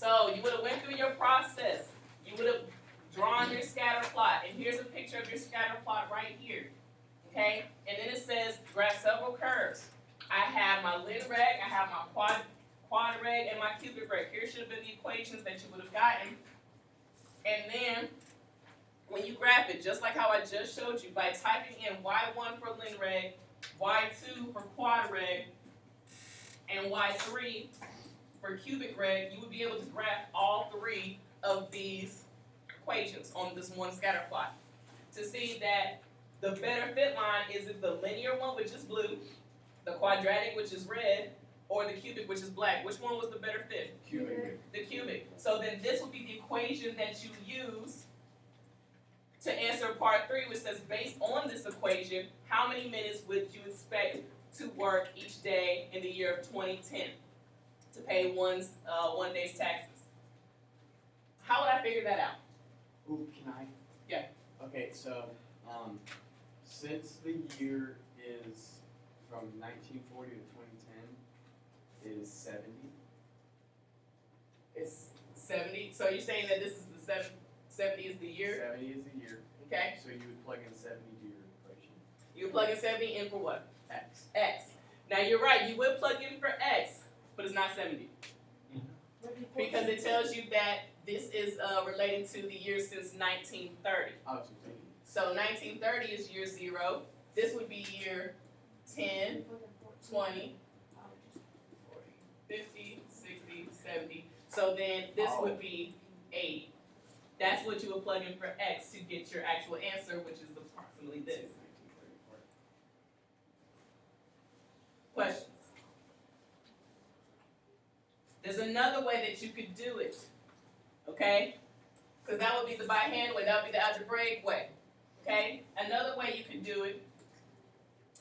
So you would have went through your process. You would have drawn your scatter plot, and here's a picture of your scatter plot right here. Okay? And then it says graph several curves. I have my line reg, I have my quad reg, and my cubic reg. Here should have been the equations that you would have gotten. And then when you graph it, just like how I just showed you, by typing in y1 for line reg, y2 for quad reg, and y3 for cubic reg, you would be able to graph all three of these equations on this one scatter plot to see that the better fit line is it the linear one, which is blue, the quadratic, which is red, or the cubic, which is black. Which one was the better fit? Cubic. The cubic. So then this would be the equation that you use to answer part 3, which says based on this equation, how many minutes would you expect to work each day in the year of 2010 to pay one day's taxes? How would I figure that out? Ooh, can I? Yeah. Okay, so since the year is from 1940 to 2010 is 70. It's 70. So you're saying that this is the 70 is the year? 70 is the year. Okay. So you would plug in 70 to your equation. You plug in 70 in for what? X. X. Now you're right, you would plug in for X, but it's not 70. Because it tells you that this is relating to the year since 1930. Oh, so 1930 is year 0. This would be year 10, 20, 50, 60, 70. So then this would be 80. That's what you would plug in for X to get your actual answer, which is approximately this. Questions? There's another way that you could do it, okay? Because that would be the by hand way, that would be the algebraic way, okay? Another way you could do it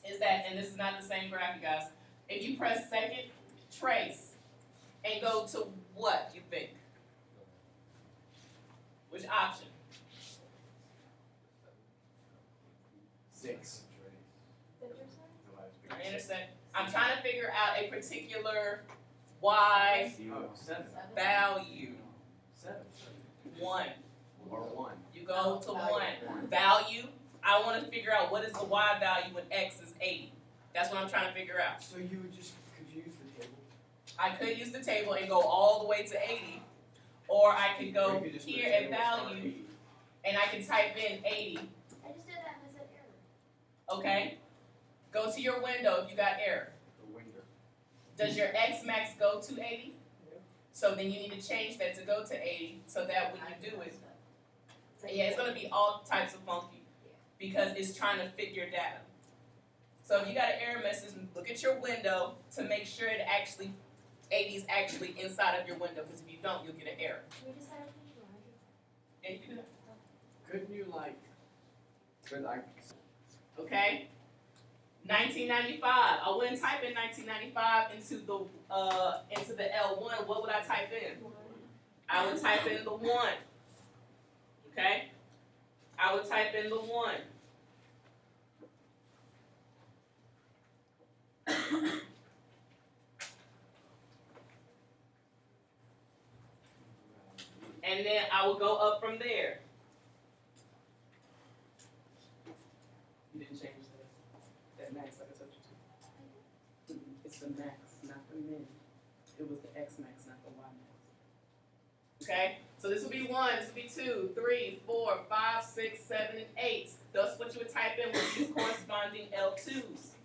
is that, and this is not the same graph, you guys, if you press second trace and go to what, you think? Which option? 6. Intersect. I'm trying to figure out a particular y Oh, 7. value. 7. 1. Or 1. You go to 1. Value. I want to figure out what is the y value when x is 80. That's what I'm trying to figure out. So you would just could use the table? I could use the table and go all the way to 80, or I could Or go you could just put here table at start value 80. and I can type in 80. I just did that and I said error. Okay? Go to your window if you got error. The window. Does your x max go to 80? So then you need to change that to go to 80 so that when you do it, yeah, it's going to be all types of funky because it's trying to fit your data. So if you got an error message, look at your window to make sure it actually, 80 is actually inside of your window, because if you don't, you'll get an error. Can we just have it for 100? Yeah, you can do that. Couldn't you could I? Okay? 1995. I wouldn't type in 1995 into the L1. What would I type in? I would type in the 1. Okay? I would type in the 1. And then I will go up from there. You didn't change that max like I told you to. It's the max, not the min. It was the x max, not the y max. Okay? So this would be 1, this would be 2, 3, 4, 5, 6, 7, and 8. That's what you would type in with these corresponding L2s.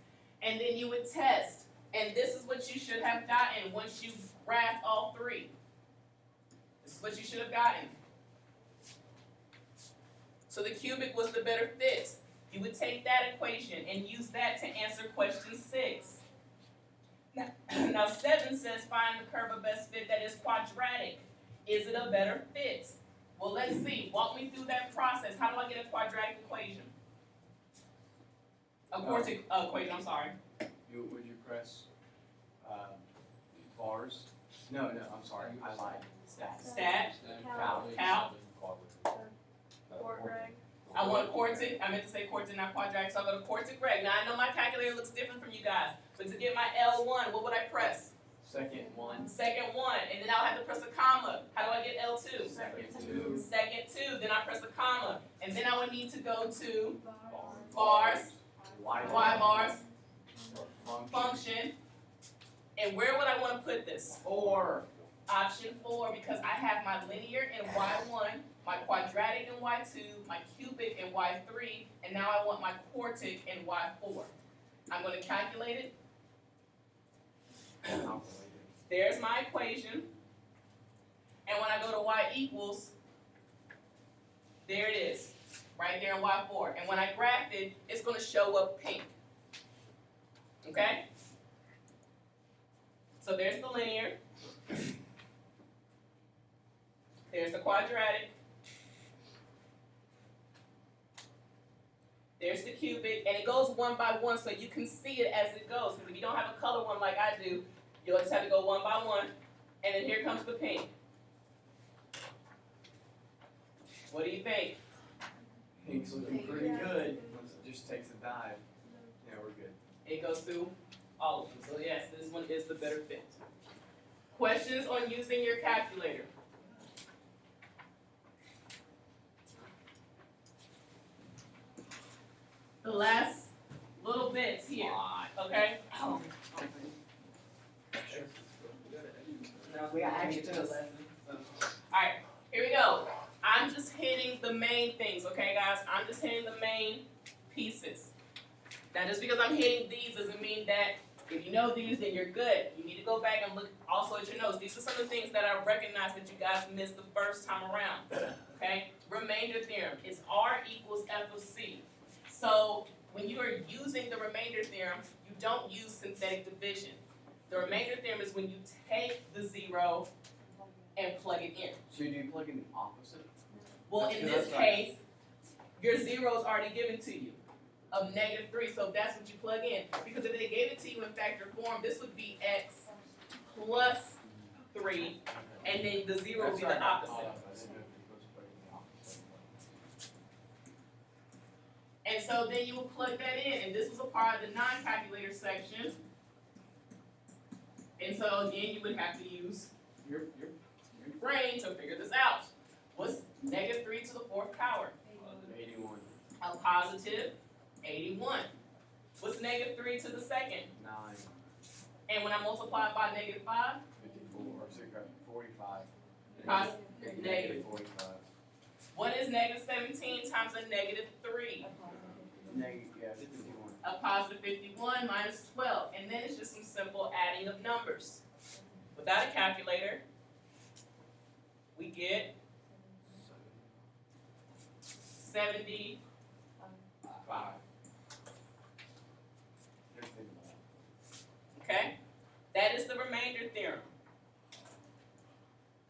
And then you would test. And this is what you should have gotten once you graphed all 3. This is what you should have gotten. So the cubic was the better fit. You would take that equation and use that to answer question 6. Now 7 says find the curve of best fit that is quadratic. Is it a better fit? Well, let's see. Walk me through that process. How do I get a quadratic equation? A quartic equation, I'm sorry. Would you press bars? No, I'm sorry. I lied. Stat. Cal. Quart reg. I want quartic. I meant to say quartic, not quadratic. So I go to quartic reg. Now I know my calculator looks different from you guys. But to get my L1, what would I press? Second 1. Second 1. And then I'll have to press a comma. press a comma, and then I would need to go to bars, Y Y bars, function. function, and where would I want to put this? Or Option 4, because I have my linear in Y1, my quadratic in Y2, my cubic in Y3, and now I want my quartic in Y4. I'm going to calculate it. There's my equation. And when I go to Y equals, there it is, right there in Y4. And when I graph it, it's going to show up pink. Okay? So there's the linear. There's the quadratic. There's the cubic, and it goes one by one so you can see it as it goes. Because if you don't have a color one like I do, you'll just have to go one by one. And then here comes the pink. What do you think? Pink's looking pretty good. Once it just takes a dive. Yeah, we're good. It goes through all of them. So yes, this one is the better fit. Questions on using your calculator? The last little bits here, okay? We got action to the lesson. Alright, here we go. I'm just hitting the main things, okay guys? I'm just hitting the main pieces. Now just because I'm hitting these doesn't mean that if you know these, then you're good. You need to go back and look also at your notes. These are some of the things that I recognize that you guys missed the first time around, okay? Remainder theorem is R equals F of C. So when you are using the remainder theorem, you don't use synthetic division. The remainder theorem is when you take the 0 and plug it in. So do you plug in the opposite? Well, in this case, your 0 is already given to you of -3, so that's what you plug in. Because if they gave it to you in factor form, this would be x plus 3, and then the 0 would be the opposite. And so then you would plug that in, and this was a part of the non-calculator section. And so again, you would have to use your brain to figure this out. What's -3 to the 4th power? 81. A positive 81. What's -3 to the 2nd? 9. And when I multiply it by -5? 54 or 45. Negative. 45. What is -17 times a -3? Yeah, 51. A positive 51 minus 12. And then it's just some simple adding of numbers. Without a calculator, we get 75. Okay? That is the remainder theorem.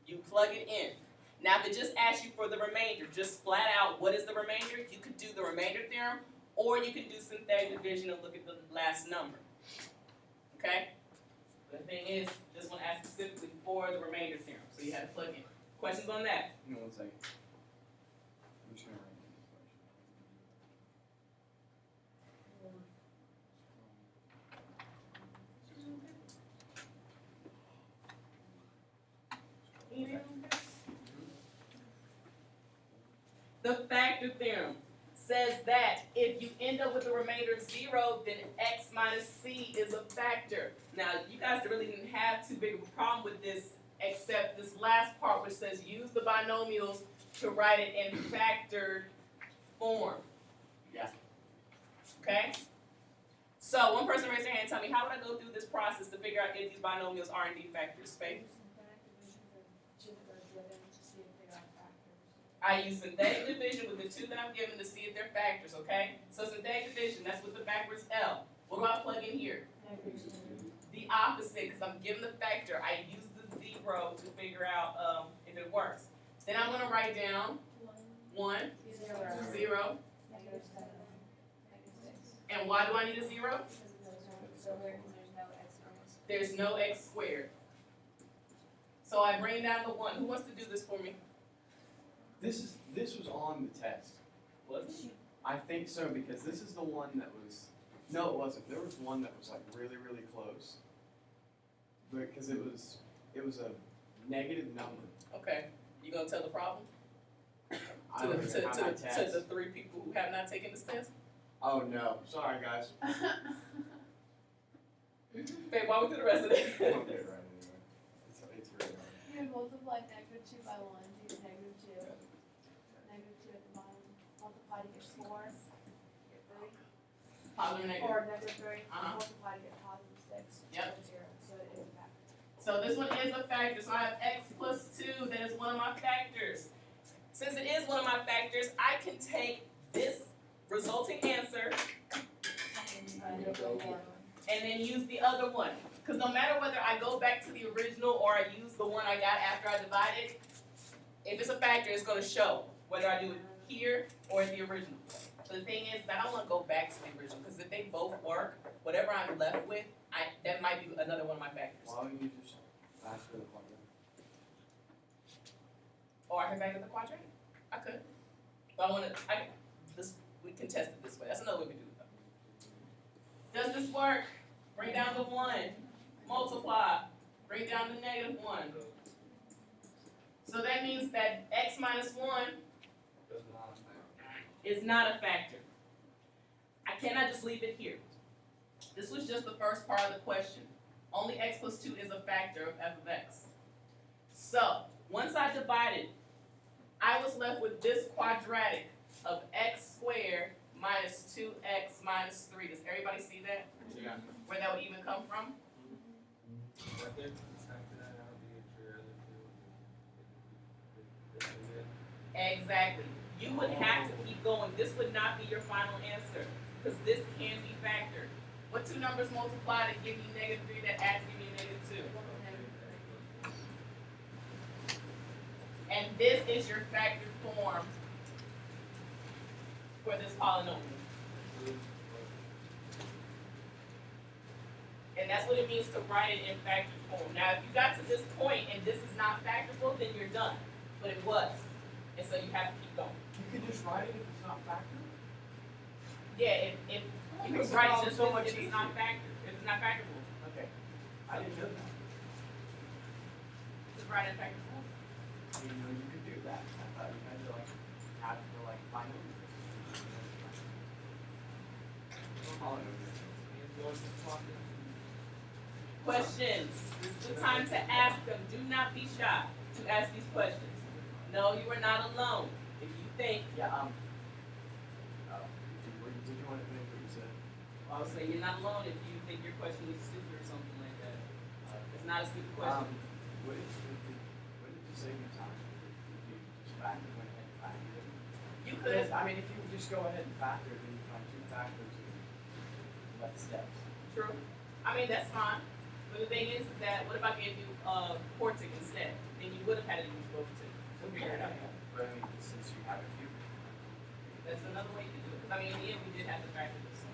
You plug it in. Now, if it just asks you for the remainder, just flat out, what is the remainder? You could do the remainder theorem, or you can do synthetic division and look at the last number. Okay? The thing is, this one asks specifically for the remainder theorem, so you have to plug in. Questions on that? No, 1 second. I'm just gonna write down this question. The factor theorem says that if you end up with a remainder of 0, then x minus c is a factor. Now, you guys really didn't have too big of a problem with this, except this last part which says use the binomials to write it in factored form. Yeah. Okay? So, one person raise their hand and tell me, how would I go through this process to figure out if these binomials are indeed factors? Faith? I use synthetic division with the 2 that I'm given to see if they're factors, okay? So synthetic division, that's with the backwards L. What do I plug in here? The opposite, because I'm given the factor. I use the 0 to figure out if it works. Then I'm going to write down 1, 0. And why do I need a 0? There's no x squared. So I bring down the 1. Who wants to do this for me? This was on the test. Was it? I think so, because this is the one that was, no, it wasn't. There was one that was like really, really close. Because it was a negative number. Okay. You going to tell the problem? I To don't the, even have my to test. the 3 people who have not taken this test? Oh no, sorry guys. Babe, why we do the rest of I it? don't get it right anyway. It's really hard. You would multiply -2 by 1, do -2. -2 at the bottom. Multiply to get 4. Get 3. Positive and negative. Or -3. Uh-huh. Multiply to get +6. Yep. Or 0. So it is a factor. So this one is a factor, so I have x plus 2, that is one of my factors. Since it is one of my factors, I can take this resulting answer and then use the other one. Because no matter whether I go back to the original or I use the one I got after I divided, if it's a factor, it's going to show whether I do it here or in the original. So the thing is, I don't want to go back to the original because if they both work, whatever I'm left with, that might be another one of my factors. Why don't you just factor the quadrant? Or I can factor the quadrant. I could. But we can test it this way. That's another way we do it though. Does this work? Bring down the 1. Multiply. Bring down the -1. So that means that x minus 1 is not a factor. I cannot just leave it here. This was just the first part of the question. Only x plus 2 is a factor of f of x. So, once I divided, I was left with this quadratic of x squared minus 2x minus 3. Does everybody see that? Yeah. Where that would even come from? Exactly. You would have to keep going. This would not be your final answer because this can be factored. What 2 numbers multiply to give you -3 that adds give you -2? And this is your factored form for this polynomial. And that's what it means to write it in factored form. Now, if you got to this point and this is not factorable, then you're done. But it was. And so you have to keep going. You could just write it if it's not factored. Yeah, if you Makes can it write all just so this much if it's not easier. factored. If it's not factorable, Okay. I didn't know that. just write it in factored form. You know, you could do that. I thought you had to like have to like find it. Questions. This is the time to ask them. Do not be shy to ask these questions. No, you are not alone. If you think, Yeah. Did you want to finish what you said? I'll say you're not alone if you think your question is stupid or something like that. It's not a stupid question. Would it just save you time if you just factor went ahead and factor it? You could. Because, I mean, if you would just go ahead and factor it, then you find 2 factors and let steps. True. I mean, that's fine. But the thing is that what if I gave you Portic instead? Then you would have had to use both two to figure it out. But I mean, since you have a few. That's another way to do it. 'Cause I mean, in the end, we did have to factor this.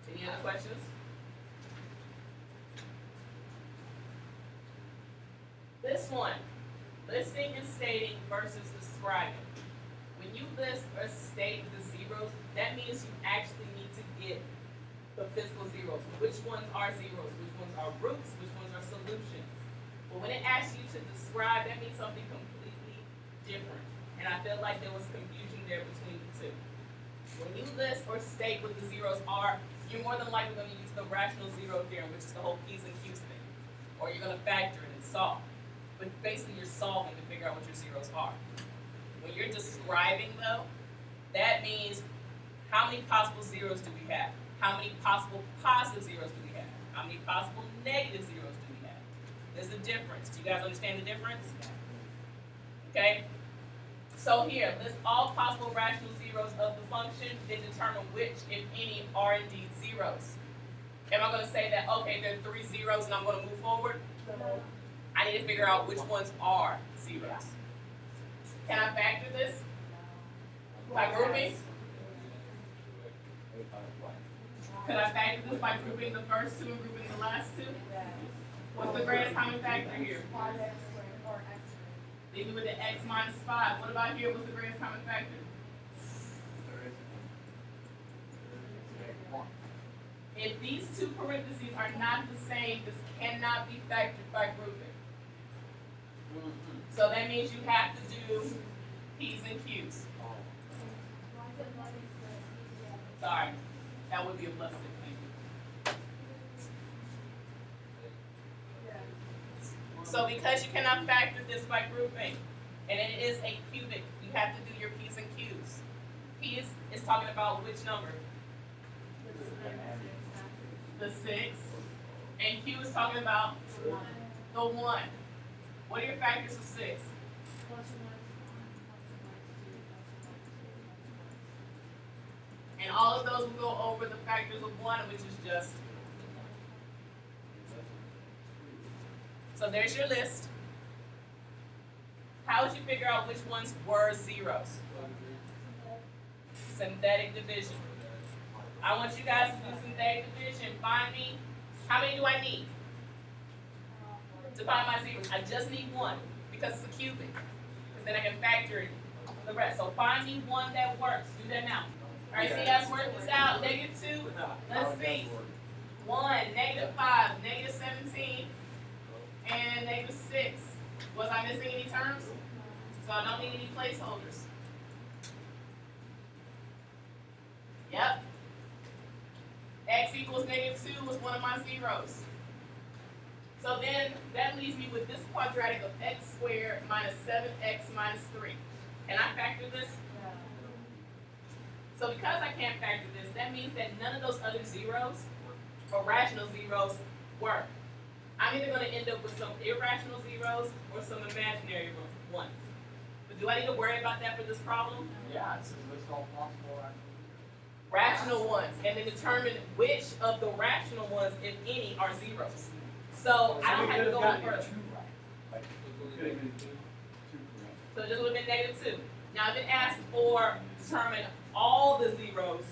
Any other questions? This one, listing and stating versus describing. When you list or state the zeros, that means you actually need to get the physical zeros. Which ones are zeros? Which ones are roots? Which ones are solutions? But when it asks you to describe, that means something completely different. And I feel like there was confusion there between the two. When you list or state what the zeros are, you're more than likely going to use the rational zero theorem, which is the whole P's and Q's thing. Or you're going to factor it and solve. But basically you're solving to figure out what your zeros are. When you're describing though, that means how many possible zeros do we have? How many possible positive zeros do we have? How many possible negative zeros do we have? There's a difference. Do you guys understand the difference? Okay? So here, list all possible rational zeros of the function, then determine which, if any, are indeed zeros. Am I going to say that, okay, there are 3 zeros and I'm going to move forward? No. I need to figure out which ones are zeros. Can I factor this by grouping? Could I factor this by grouping the first 2 and grouping the last 2? Yes. What's the greatest common factor here? 5x squared or x squared. Leave me with the x minus 5. What about here? What's the greatest common factor? There is one. If these 2 parentheses are not the same, this cannot be factored by grouping. So that means you have to do P's and Q's. Sorry, that would be a plus 6. Thank you. So because you cannot factor this by grouping, and it is a cubic, you have to do your P's and Q's. P is talking about which number? The 6. And Q is talking about the 1. What are your factors of 6? And all of those will go over the factors of 1, which is just. So there's your list. How would you figure out which ones were zeros? Synthetic division. I want you guys to do synthetic division. Find me, how many do I need to find my zeros? I just need 1 because it's a cubic. Because then I can factor it, the rest. So find me one that works. Do that now. All right, see you guys work this out. -2. Let's see. 1, -5, -17, and -6. Was I missing any terms? So I don't need any placeholders. Yep. X equals -2 was one of my zeros. So then that leaves me with this quadratic of x squared minus 7x minus 3. Can I factor this? So because I can't factor this, that means that none of those other zeros, or rational zeros, work. I'm either going to end up with some irrational zeros or some imaginary ones. But do I need to worry about that for this problem? Yeah, it says list all possible Rational ones, and then determine which of the rational ones, if any, are zeros. So I don't have to go any further. Like, we could have been 2 correct. So this would have been -2. Now if it asked for determine all the zeros,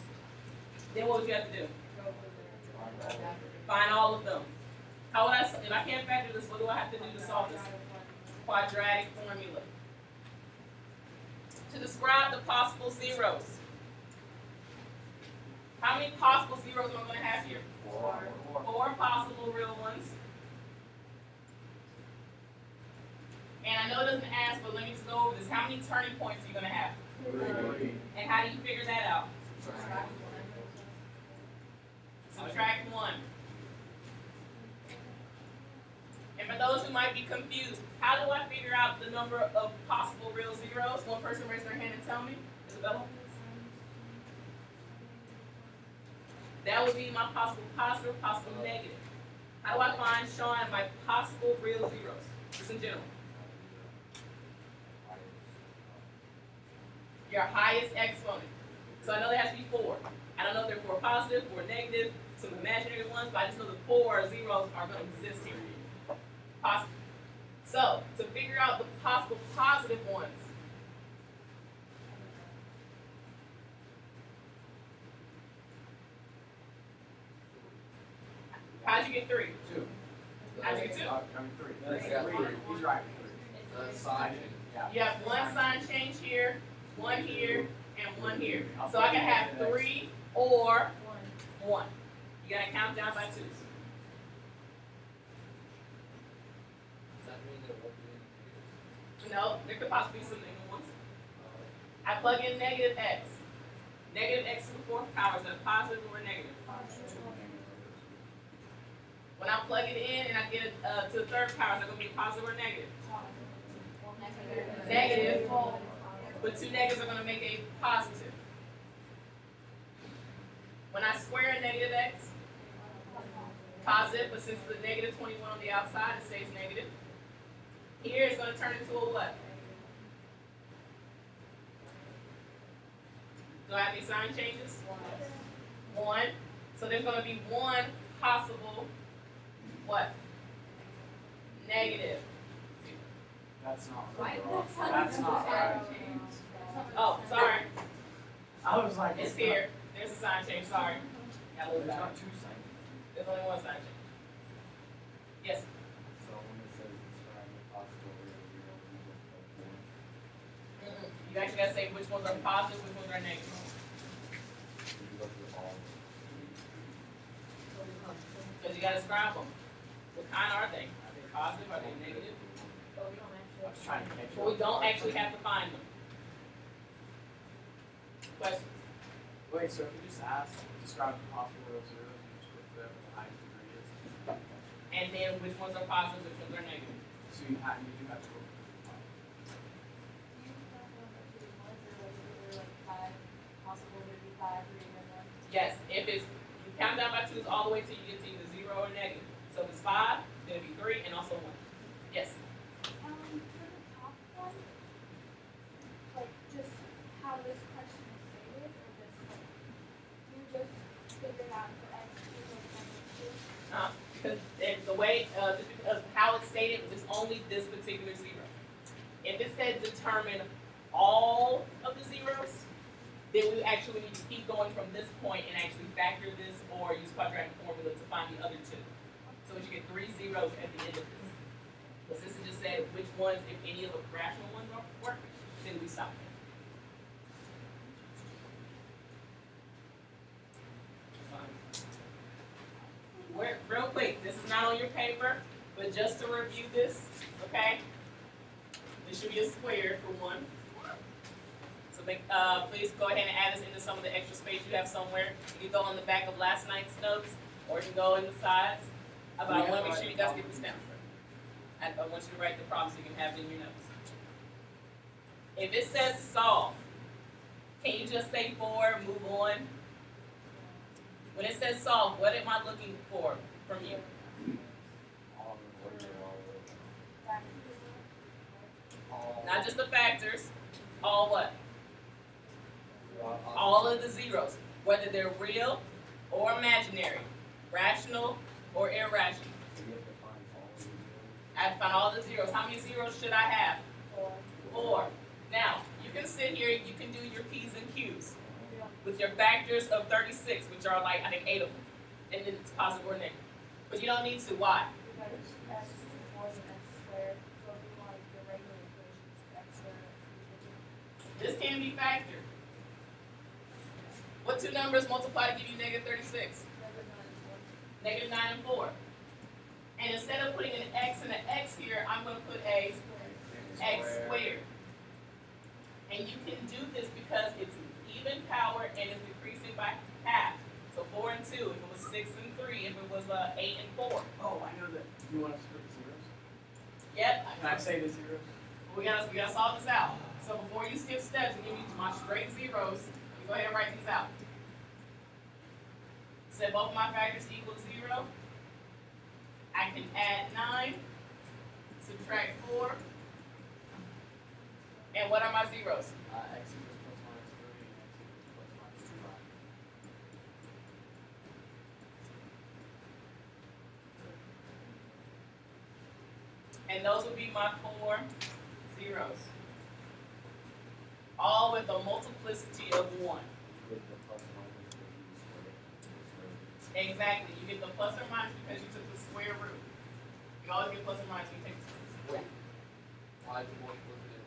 then what would you have to do? Find all of them. How would if I can't factor this, what do I have to do to solve this? Quadratic formula. To describe the possible zeros. How many possible zeros am I going to have here? 4 possible real ones. And I know it doesn't ask, but let me just go over this. How many turning points are you going to have? 3. And how do you figure that out? Subtract 1. And for those who might be confused, how do I figure out the number of possible real zeros? One person raise their hand and tell me. Isabella? That would be my possible positive, possible negative. How do I find, Sean, my possible real zeros? Just in general. Your highest exponent. So I know there has to be 4. I don't know if they're 4 positive, 4 negative, some imaginary ones, but I just know the 4 zeros are going to exist here. Possible. So, to figure out the possible positive ones, how'd you get 3? 2. How'd you get 2? I mean 3. He's right. 3. Sign. Yeah. You have 1 sign change here, 1 here, and 1 here. So I can have 3 or 1. You gotta count down by 2s. No, there could possibly be some negative ones. I plug in negative x. Negative x to the 4th power, is that a positive or a negative? When I plug it in and I get it to the 3rd power, is that going to be positive or negative? Negative. But 2 negatives are going to make a positive. When I square negative x, positive, but since the negative 21 on the outside, it stays negative. Here it's going to turn into a what? Do I have any sign changes? 1. So there's going to be 1 possible what? Negative. That's not right. That's not right. Oh, sorry. I was like, It's here. There's a sign change. Sorry. Got a little There's back. not 2 signs. There's only 1 sign change. Yes. So when it says describe the possible real zeros, you look at 4. You actually got to say which ones are positive, which ones are negative. You look at all. Because you got to describe them. What kind are they? Are they positive? Are they negative? trying to catch But we don't actually have to find them. Questions? Wait, so if you just ask, describe the possible row of zeros, you just put whatever the highest degree is. And then which ones are positive, which ones are negative? So you do have to go. Yes, if it's, you count down by twos all the way till you get to either 0 or negative. So if it's 5, then it'll be 3 and also 1. Yes? For the top one, like just how this question is stated, or just like, you just figure out for x equals negative 2? Because the way, just because of how it's stated, it's only this particular 0. If it said determine all of the zeros, then we actually need to keep going from this point and actually factor this or use quadratic formula to find the other 2. So we should get 3 zeros at the end of this. But since it just said which ones, if any of the rational ones are working, then we stop there. Real quick, this is not on your paper, but just to review this, okay? This should be a square for one. So please go ahead and add this into some of the extra space you have somewhere. You can go on the back of last night's notes, or you can go in the sides. But I want to make sure you guys get this down. I want you to write the problem so you can have it in your notes. If it says solve, can you just say 4, move on? When it says solve, what am I looking for from you? Not just the factors, all what? All of the zeros, whether they're real or imaginary, rational or irrational. I have to find all the zeros. How many zeros should I have? 4. Now, you can sit here, you can do your P's and Q's with your factors of 36, which are like, I think 8 of them. And then it's positive or negative. But you don't need to. Why? This can be factored. What 2 numbers multiply to give you negative 36? Negative 9 and 4. And instead of putting an x and an x here, I'm going to put a x squared. And you can do this because it's even power and it's decreasing by half. So 4 and 2, if it was 6 and 3, if it was 8 and 4. Oh, I know that. Do you want us to put the zeros? Yep. Can I say the zeros? We gotta solve this out. So before you skip steps and give me my straight zeros, you go ahead and write these out. Set both of my factors equal to 0. I can add 9, subtract 4, and what are my zeros? X equals plus minus 3 and x equals plus minus 2. And those would be my 4 zeros. All with a multiplicity of 1. Exactly. You get the plus or minus because you took the square root. You always get plus or minus when you take the square. Why is it more positive?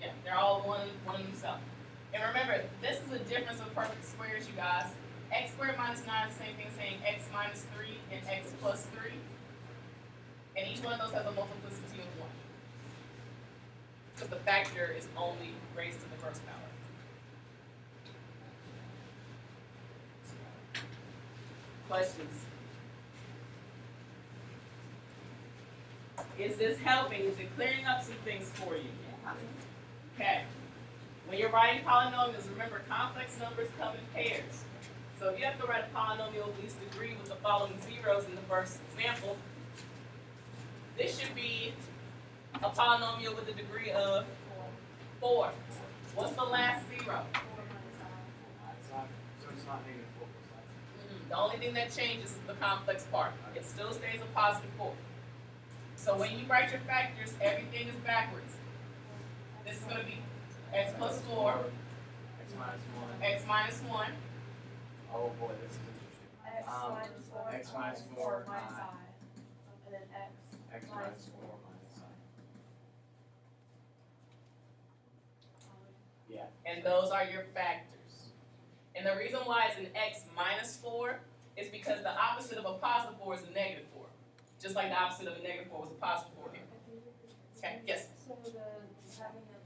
Yeah, they're all one in themselves. And remember, this is the difference of perfect squares, you guys. X squared minus 9 is the same thing as saying x minus 3 and x plus 3. And each one of those has a multiplicity of 1. Because the factor is only raised to the first power. Questions? Is this helping? Is it clearing up some things for you? Okay. When you're writing polynomials, remember complex numbers come in pairs. So if you have to write a polynomial of least degree with the following zeros in the first example, this should be a polynomial with a degree of 4. What's the last 0? So it's not negative 4 plus The only thing that changes is the complex part. It still stays a positive 4. So when you write your factors, everything is backwards. This is going to be x plus 4, x minus 1. x minus 1. Oh boy, this is interesting. X minus 4 minus I. I. And then X minus 4 minus I. Yeah. And those are your factors. And the reason why it's an x minus 4 is because the opposite of a positive 4 is a negative 4. Just like the opposite of a negative 4 was a positive 4 here. Okay, yes? So having a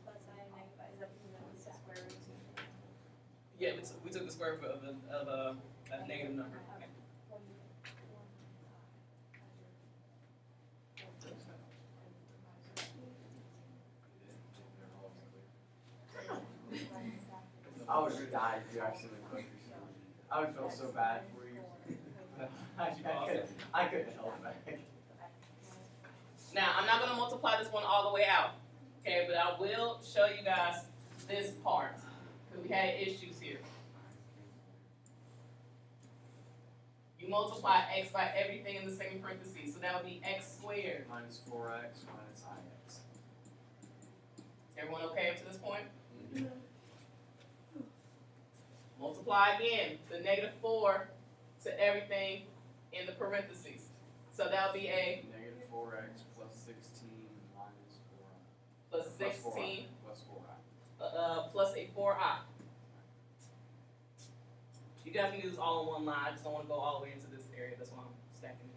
plus sign and negative sign, is that because that was the square root? Yeah, we took the square root of a negative number. Okay. I would die if you accidentally put yourself. I would feel so bad for you. I couldn't help it. Now, I'm not going to multiply this one all the way out, okay, but I will show you guys this part, because we had issues here. You multiply x by everything in the same parentheses, so that would be x squared. Minus 4x minus ix. Is everyone okay up to this point? Multiply again, the negative 4 to everything in the parentheses. So that would be a Negative 4x plus 16 minus 4i. plus 16 Plus 4i. plus a 4i. You guys can do this all in one line. I just don't want to go all the way into this area. That's why I'm stacking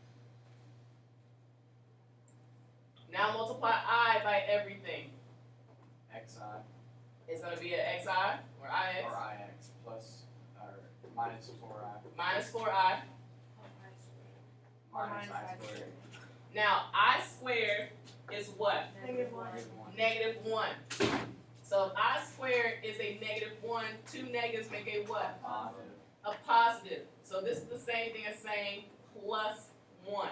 it. Now multiply I by everything. xi It's going to be an xi or ix or ix plus or minus 4i minus 4i. minus I squared. Now I squared is what? Negative 1. Negative 1. So if I squared is a negative 1, two negatives make a what? Positive. A positive. So this is the same thing as saying plus 1.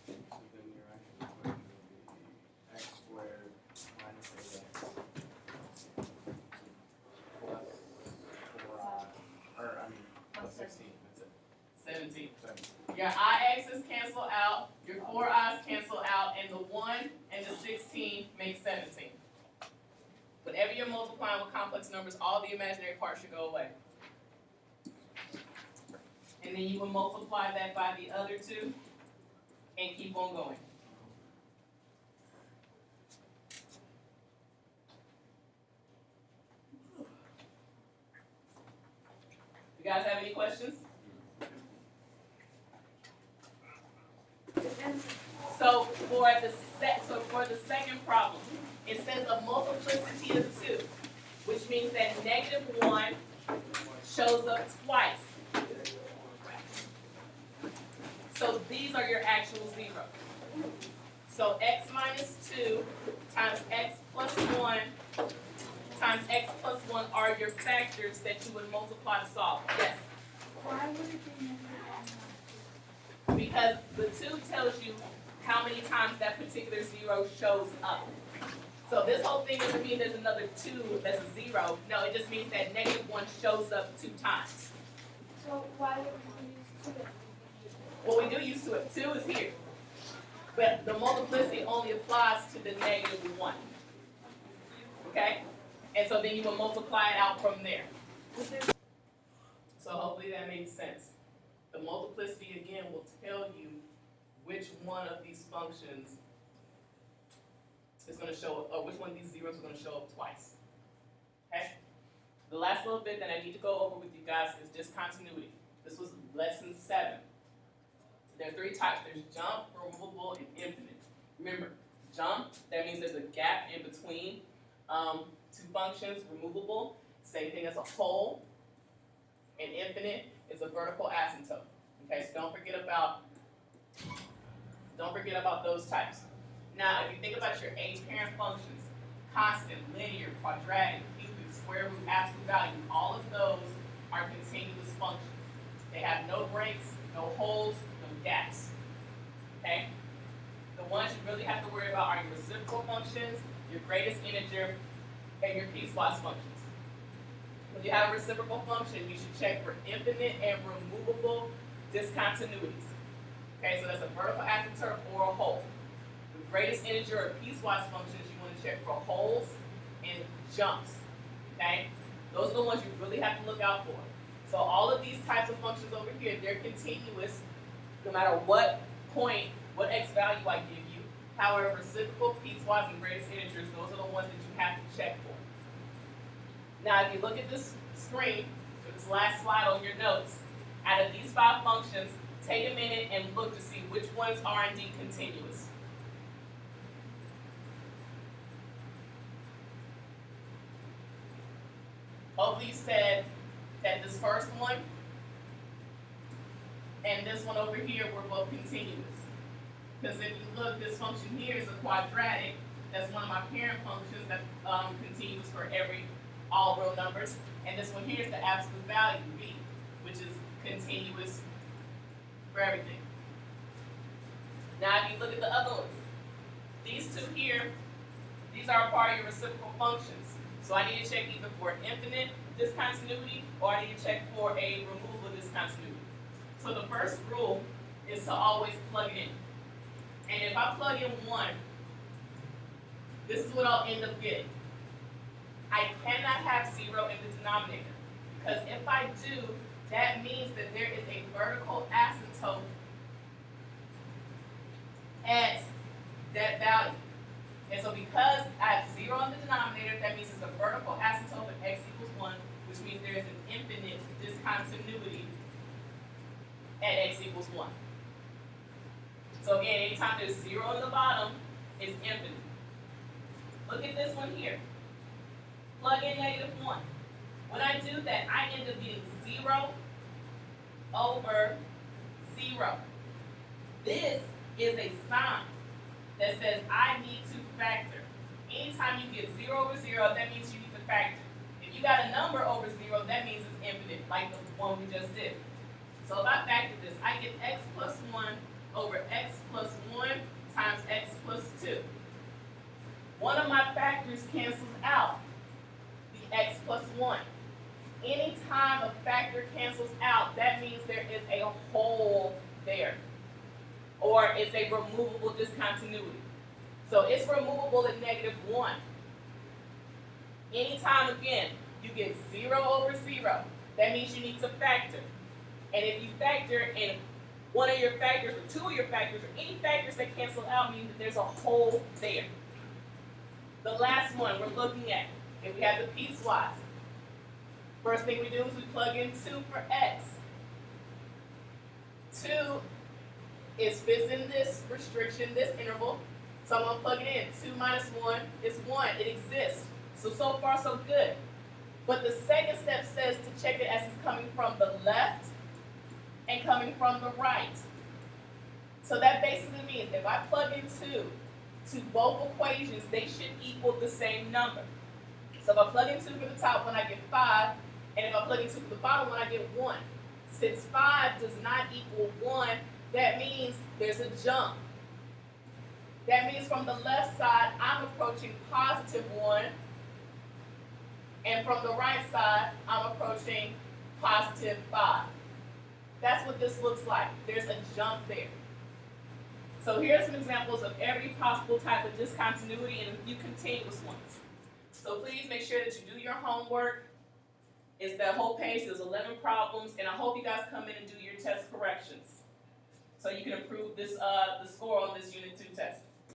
So then your actual equation would be x squared minus 8x plus 4i, or I mean plus 16. That's it. 17. 17. Your ix's cancel out, your 4i's cancel out, and the 1 and the 16 make 17. Whenever you're multiplying with complex numbers, all the imaginary parts should go away. And then you will multiply that by the other two and keep on going. You guys have any questions? So for the second problem, it says a multiplicity of 2, which means that negative 1 shows up twice. So these are your actual zeros. So x minus 2 times x plus 1 times x plus 1 are your factors that you would multiply to solve. Yes? Why would it be negative 1? Because the 2 tells you how many times that particular zero shows up. So this whole thing doesn't mean there's another 2 that's a 0. No, it just means that negative 1 shows up 2 times. So why would we use 2? Well, we do use 2. 2 is here. But the multiplicity only applies to the negative 1. Okay? And so then you will multiply it out from there. So hopefully that makes sense. The multiplicity again will tell you which one of these functions is going to show up, or which one of these zeros is going to show up twice. Okay? The last little bit that I need to go over with you guys is discontinuity. This was lesson 7. There are 3 types. There's jump, removable, and infinite. Remember, jump, that means there's a gap in between 2 functions. Removable, same thing as a whole. And infinite is a vertical asymptote. Okay, so don't forget about those types. Now, if you think about your 8 parent functions, constant, linear, quadratic, cubic, square root, absolute value, all of those are continuous functions. They have no breaks, no holes, no gaps. Okay? The ones you really have to worry about are your reciprocal functions, your greatest integer, and your piecewise functions. When you have a reciprocal function, you should check for infinite and removable discontinuities. Okay, so that's a vertical asymptote or a hole. The greatest integer or piecewise functions, you want to check for holes and jumps. Okay? Those are the ones you really have to look out for. So all of these types of functions over here, they're continuous no matter what point, what x value I give you. However, reciprocal, piecewise, and greatest integers, those are the ones that you have to check for. Now, if you look at this screen, for this last slide on your notes, 5 functions, take a minute and look to see which ones are indeed continuous. Hopefully you said that this first one and this one over here were both continuous. Because if you look, this function here is a quadratic. That's one of my parent functions that continues for all real numbers. And this one here is the absolute value, b, which is continuous for everything. Now if you look at the other ones, these two here, these are a part of your reciprocal functions. So I need to check either for infinite discontinuity or I need to check for a removable discontinuity. So the first rule is to always plug it in. And if I plug in 1, this is what I'll end up getting. I cannot have 0 in the denominator, because if I do, that means that there is a vertical asymptote at that value. And so because I have 0 in the denominator, that means it's a vertical asymptote of x equals 1, which means there is an infinite discontinuity at x equals 1. So again, anytime there's 0 in the bottom, it's infinite. Look at this one here. Plug in -1. When I do that, I end up getting 0 over 0. This is a sign that says I need to factor. Anytime you get 0 over 0, that means you need to factor. If you got a number over 0, that means it's infinite, like the one we just did. So if I factor this, I get x plus 1 over x plus 1 times x plus 2. One of my factors cancels out, the x plus 1. Anytime a factor cancels out, that means there is a hole there, or it's a removable discontinuity. So it's removable at -1. Anytime, again, you get 0 over 0, that means you need to factor. And if you factor in one of your factors or two of your factors or any factors that cancel out, means that there's a hole there. The last one we're looking at, if we have the piecewise, first thing we do is we plug in 2 for x. 2 fits in this restriction, this interval, so I'm going to plug it in. 2 minus 1 is 1. It exists. So far, so good. But the second step says to check it as it's coming from the left and coming from the right. So that basically means if I plug in 2 to both equations, they should equal the same number. So if I plug in 2 for the top one, I get 5, and if I plug in 2 for the bottom one, I get 1. Since 5 does not equal 1, that means there's a jump. That means from the left side, I'm approaching +1, and from the right side, I'm approaching +5. That's what this looks like. There's a jump there. So here's some examples of every possible type of discontinuity and a few continuous ones. So please make sure that you do your homework. It's that whole page, there's 11 problems, and I hope you guys come in and do your test corrections so you can improve this the score on this Unit 2 test.